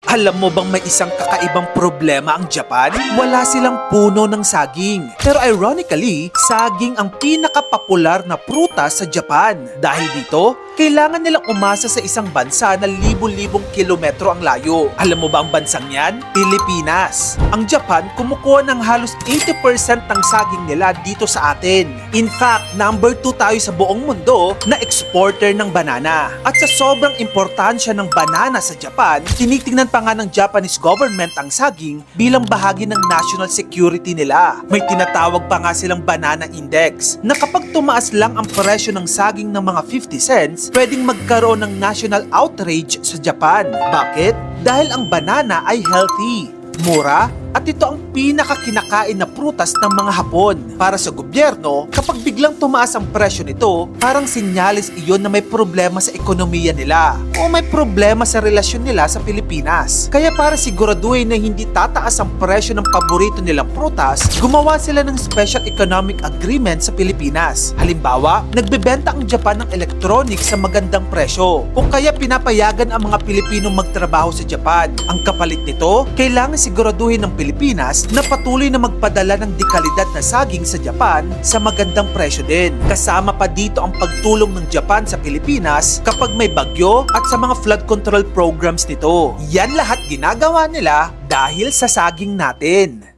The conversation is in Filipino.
Alam mo bang may isang kakaibang problema ang Japan? Wala silang puno ng saging. Pero ironically, saging ang pinakapopular na prutas sa Japan. Dahil dito, kailangan nilang umasa sa isang bansa na libo-libong kilometro ang layo. Alam mo ba ang bansang yan? Pilipinas. Ang Japan kumukuha ng halos 80% ng saging nila dito sa atin. In fact, number 2 tayo sa buong mundo na exporter ng banana. At sa sobrang importansya ng banana sa Japan, tinitingnan pa nga ng Japanese government ang saging bilang bahagi ng national security nila. May tinatawag pa nga silang banana index na kapag tumaas lang ang presyo ng saging ng mga 50 cents, pwedeng magkaroon ng national outrage sa Japan. Bakit? Dahil ang banana ay healthy, mura, at ito ang pinakakinakain na prutas ng mga Hapon. Para sa gobyerno, kapag biglang tumaas ang presyo nito, parang sinyalis iyon na may problema sa ekonomiya nila o may problema sa relasyon nila sa Pilipinas. Kaya para siguraduhin na hindi tataas ang presyo ng paborito nilang prutas, gumawa sila ng Special Economic Agreement sa Pilipinas. Halimbawa, nagbebenta ang Japan ng electronics sa magandang presyo o kaya pinapayagan ang mga Pilipinong magtrabaho sa Japan. Ang kapalit nito, kailangan siguraduhin ng Pilipinas na patuloy na magpadala ng dekalidad na saging sa Japan sa magandang presyo din. Kasama pa dito ang pagtulong ng Japan sa Pilipinas kapag may bagyo at sa mga flood control programs nito. Yan lahat ginagawa nila dahil sa saging natin.